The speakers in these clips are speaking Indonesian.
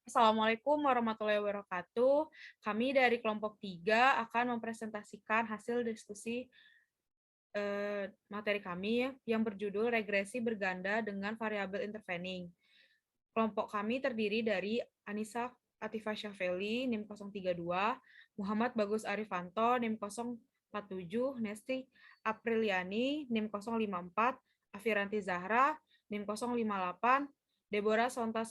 Assalamualaikum warahmatullahi wabarakatuh. Kami dari kelompok 3 akan mempresentasikan hasil diskusi materi kami yang berjudul regresi berganda dengan variabel intervening. Kelompok kami terdiri dari Anissa Atifah Syafeli, NIM 032, Muhammad Bagus Arifanto, NIM 047, Nesti Apriliani, NIM 054, Afiranti Zahra, NIM 058, Deborah Sonta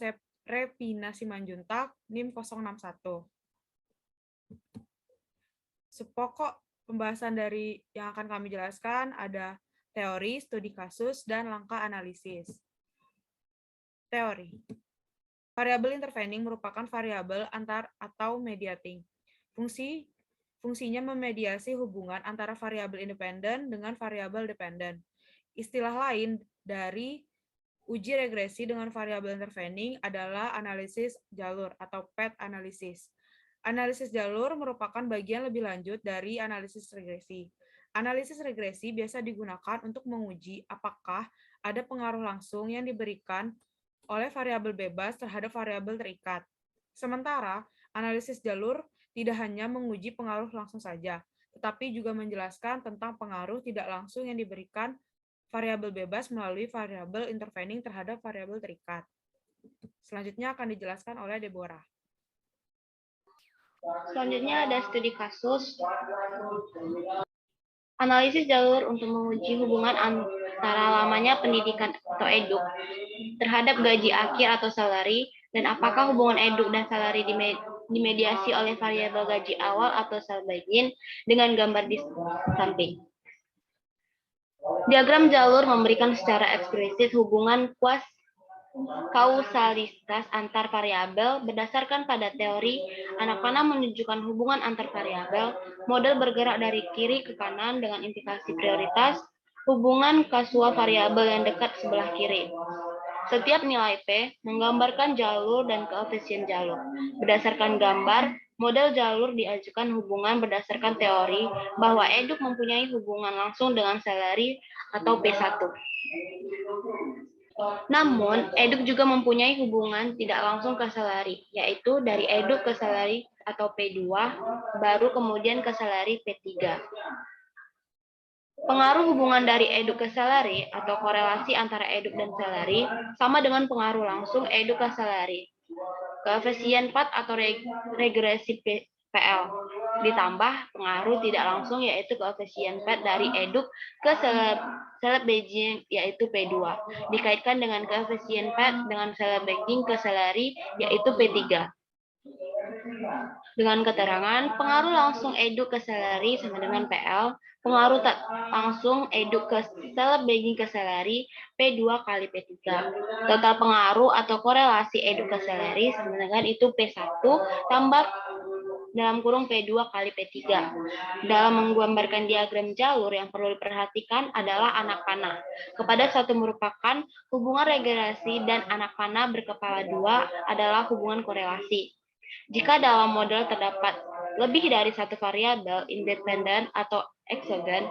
Repina Simanjuntak, NIM 061. Pokok pembahasan dari yang akan kami jelaskan ada teori, studi kasus, dan langkah analisis. Teori. Variabel intervening merupakan variabel antar atau mediating. Fungsinya memediasi hubungan antara variabel independen dengan variabel dependen. Istilah lain dari uji regresi dengan variabel intervening adalah analisis jalur atau path analysis. Analisis jalur merupakan bagian lebih lanjut dari analisis regresi. Analisis regresi biasa digunakan untuk menguji apakah ada pengaruh langsung yang diberikan oleh variabel bebas terhadap variabel terikat. Sementara, analisis jalur tidak hanya menguji pengaruh langsung saja, tetapi juga menjelaskan tentang pengaruh tidak langsung yang diberikan variabel bebas melalui variabel intervening terhadap variabel terikat. Selanjutnya akan dijelaskan oleh Deborah. Selanjutnya ada studi kasus. Analisis jalur untuk menguji hubungan antara lamanya pendidikan atau eduk terhadap gaji akhir atau salari, dan apakah hubungan eduk dan salari dimediasi oleh variabel gaji awal atau salary begin dengan gambar di samping. Diagram jalur memberikan secara eksplisit hubungan kausalitas antar variabel berdasarkan pada teori anak panah menunjukkan hubungan antar variabel, model bergerak dari kiri ke kanan dengan implikasi prioritas, hubungan kasual variabel yang dekat sebelah kiri. Setiap nilai P menggambarkan jalur dan koefisien jalur. Berdasarkan gambar, model jalur diajukan hubungan berdasarkan teori bahwa eduk mempunyai hubungan langsung dengan salary atau P1. Namun, eduk juga mempunyai hubungan tidak langsung ke salary, yaitu dari eduk ke salary atau P2, baru kemudian ke salary P3. Pengaruh hubungan dari eduk ke salary atau korelasi antara eduk dan salary sama dengan pengaruh langsung eduk ke salary. Koefisien path atau regresi PL ditambah pengaruh tidak langsung yaitu koefisien path dari eduk ke seleb Beijing yaitu P2 dikaitkan dengan koefisien path dengan seleb Beijing ke salary yaitu P3. Dengan keterangan pengaruh langsung eduk ke salary sama dengan PL, pengaruh tak langsung eduk ke seleb Beijing ke salary P2 kali P3. Total pengaruh atau korelasi eduk ke salary sama dengan itu P1 tambah dalam kurung P2 kali P3. Dalam menggambarkan diagram jalur yang perlu diperhatikan adalah anak panah. Kepada satu merupakan hubungan regresi dan anak panah berkepala dua adalah hubungan korelasi. Jika dalam model terdapat lebih dari satu variabel independen atau eksogen,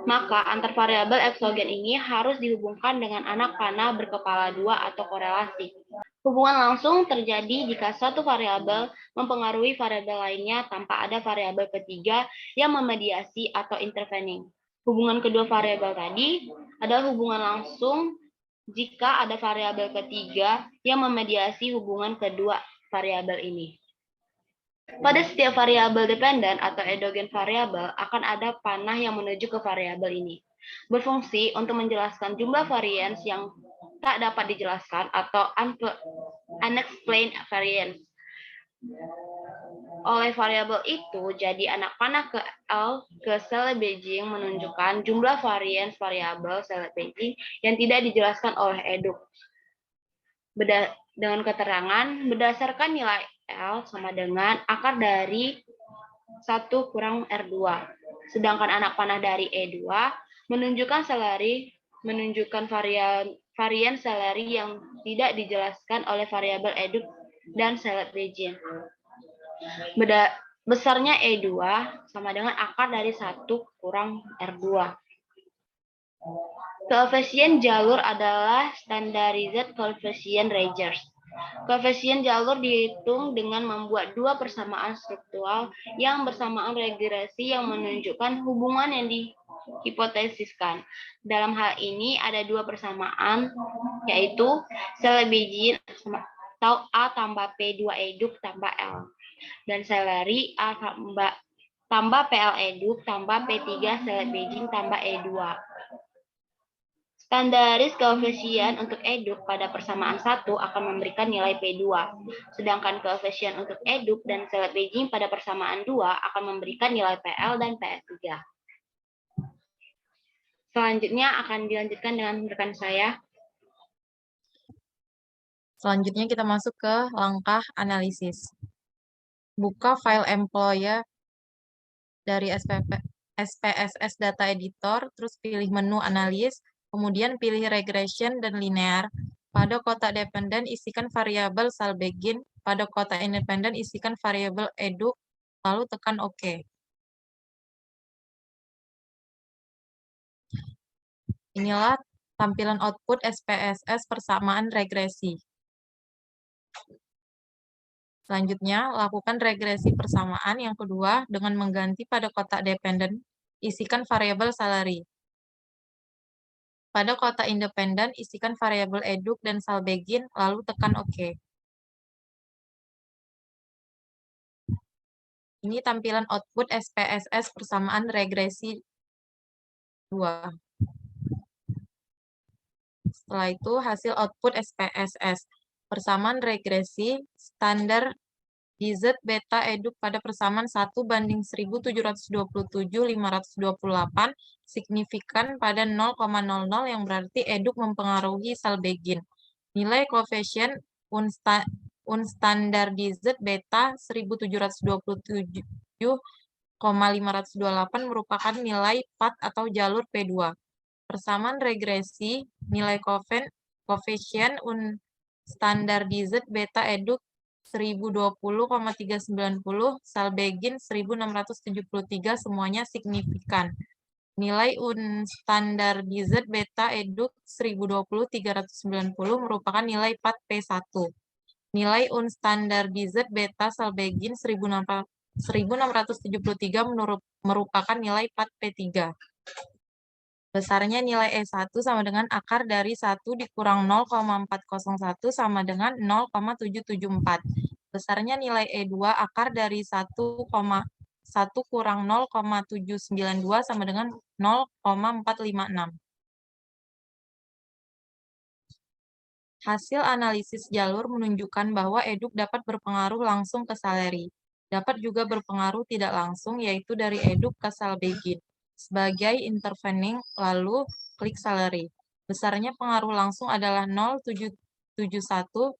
maka antar variabel eksogen ini harus dihubungkan dengan anak panah berkepala dua atau korelasi. Hubungan langsung terjadi jika satu variabel mempengaruhi variabel lainnya tanpa ada variabel ketiga yang memediasi atau intervening. Hubungan kedua variabel tadi adalah hubungan langsung jika ada variabel ketiga yang memediasi hubungan kedua variabel ini. Pada setiap variabel dependen atau endogen variabel akan ada panah yang menuju ke variabel ini. Berfungsi untuk menjelaskan jumlah varians yang tak dapat dijelaskan atau unexplained variance. Oleh variabel itu, jadi anak panah ke L ke sel Beijing menunjukkan jumlah varians variabel sel Beijing yang tidak dijelaskan oleh eduk. Dengan keterangan, berdasarkan nilai L sama dengan akar dari 1 kurang R2. Sedangkan anak panah dari E2 menunjukkan salary, menunjukkan varian salary yang tidak dijelaskan oleh variabel eduk dan seleb Beijing. Besarnya E2 sama dengan akar dari 1 kurang R2. Koefisien jalur adalah standardized coefficient Rogers. Koefisien jalur dihitung dengan membuat dua persamaan struktural yang bersamaan regresi yang menunjukkan hubungan yang dihipotesiskan. Dalam hal ini ada dua persamaan, yaitu Selebegin atau A tambah P2 eduk tambah L, dan seleri A tambah PL eduk tambah P3 Selebegin tambah E2. Standaris koefisien untuk eduk pada persamaan 1 akan memberikan nilai P2, sedangkan koefisien untuk eduk dan Selebegin pada persamaan 2 akan memberikan nilai PL dan PS3. Selanjutnya akan dilanjutkan dengan rekan saya. Selanjutnya kita masuk ke langkah analisis. Buka file employee dari SPSS Data Editor, terus pilih menu analis, kemudian pilih regression dan linear. Pada kotak dependen isikan variabel Selebegin, pada kotak independen isikan variabel eduk, lalu tekan OK. Inilah tampilan output SPSS persamaan regresi. Selanjutnya, lakukan regresi persamaan yang kedua dengan mengganti pada kotak dependen, isikan variabel salary. Pada kotak independen, isikan variabel eduk dan Selebegin, lalu tekan OK. Ini tampilan output SPSS persamaan regresi 2. Setelah itu, hasil output SPSS. Persamaan regresi standar DZ beta eduk pada persamaan 1:1727.528 signifikan pada 0,00 yang berarti eduk mempengaruhi Selebegin. Nilai koefisien unstandar DZ beta 1727,528 merupakan nilai PAT atau jalur P2. Persamaan regresi nilai koefisien unstandar DZ beta eduk 1020,390, Selebegin 1673 semuanya signifikan. Nilai unstandar DZ beta eduk 1020,390 merupakan nilai PAT P1. Nilai unstandar DZ beta Selebegin 1673 merupakan nilai PAT P3. Besarnya nilai E1 sama dengan akar dari 1 dikurang 0,401 sama dengan 0,774. Besarnya nilai E2 akar dari 1,1 kurang 0,792 sama dengan 0,456. Hasil analisis jalur menunjukkan bahwa eduk dapat berpengaruh langsung ke salary. Dapat juga berpengaruh tidak langsung, yaitu dari eduk ke Selebegin. Sebagai intervening, lalu klik salary. Besarnya pengaruh langsung adalah 0,771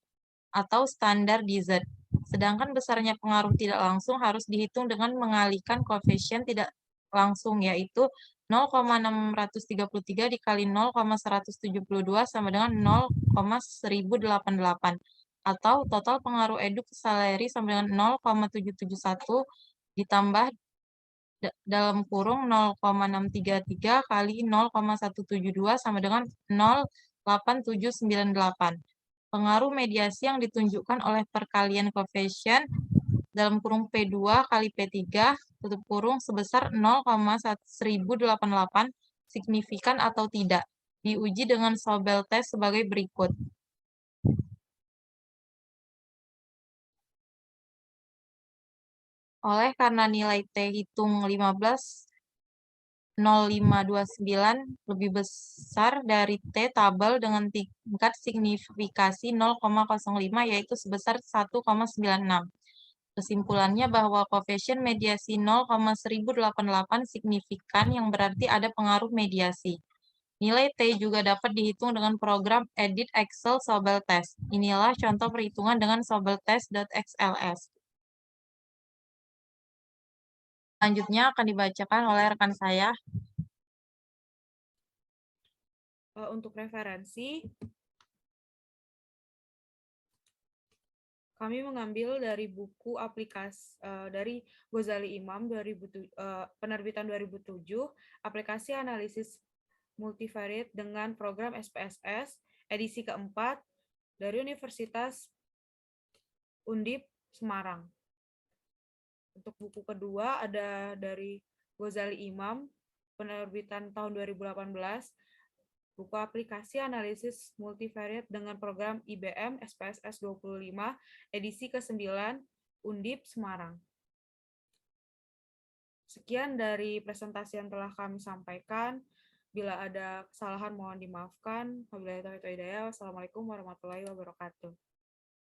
atau standar DZ. Sedangkan besarnya pengaruh tidak langsung harus dihitung dengan mengalihkan koefisien tidak langsung, yaitu 0,633 dikali 0,172 sama dengan 0,1088. Atau total pengaruh eduk ke salary sama dengan 0,771 ditambah dalam kurung 0,633 kali 0,172 sama dengan 0,8798. Pengaruh mediasi yang ditunjukkan oleh perkalian koefisien dalam kurung P2 kali P3 tutup kurung sebesar 0,1088 signifikan atau tidak. Diuji dengan Sobel test sebagai berikut. Oleh karena nilai T hitung 15,0529 lebih besar dari T tabel dengan tingkat signifikasi 0,05 yaitu sebesar 1,96. Kesimpulannya bahwa koefisien mediasi 0,1088 signifikan yang berarti ada pengaruh mediasi. Nilai T juga dapat dihitung dengan program Edit Excel Sobel Test. Inilah contoh perhitungan dengan sobeltest.xls. Selanjutnya akan dibacakan oleh rekan saya. Untuk referensi, kami mengambil dari buku aplikasi dari Ghazali Imam penerbitan 2007, aplikasi analisis multivariate dengan program SPSS edisi keempat dari Universitas Undip, Semarang. Untuk buku kedua ada dari Ghazali Imam, penerbitan tahun 2018, buku aplikasi analisis multivariate dengan program IBM SPSS 25, edisi ke-9, Undip, Semarang. Sekian dari presentasi yang telah kami sampaikan. Bila ada kesalahan mohon dimaafkan. Wabillahi taufiq wal hidayah. Wassalamualaikum warahmatullahi wabarakatuh.